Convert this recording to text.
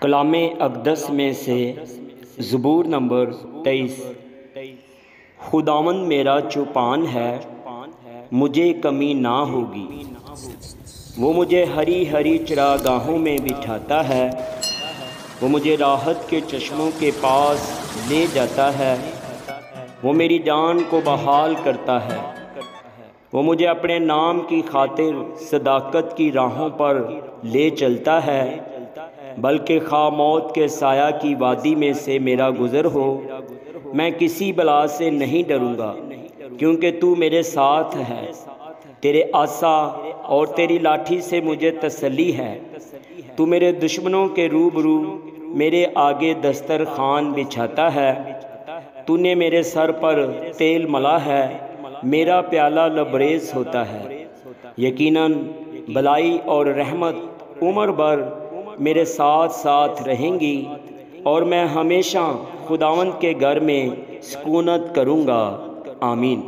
कलाम अक़दस में से ज़बूर नंबर 23। खुदावंद मेरा चौपान है, मुझे कमी ना होगी। वो मुझे हरी हरी चरागाहों में बिठाता है, वो मुझे राहत के चश्मों के पास ले जाता है। वो मेरी जान को बहाल करता है, वो मुझे अपने नाम की खातिर सदाकत की राहों पर ले चलता है। बल्कि खा मौत के साया की वादी में से मेरा गुज़र हो, मैं किसी बला से नहीं डरूँगा, क्योंकि तू मेरे साथ है। तेरे आसा और तेरी लाठी से मुझे तसल्ली है। तू मेरे दुश्मनों के रूबरू मेरे आगे दस्तरखान बिछाता है। तूने मेरे सर पर तेल मला है, मेरा प्याला लबरेज होता है। यकीनन भलाई और रहमत उम्र भर मेरे साथ साथ रहेंगी, और मैं हमेशा खुदावंद के घर में सुकूनत करूँगा। आमीन।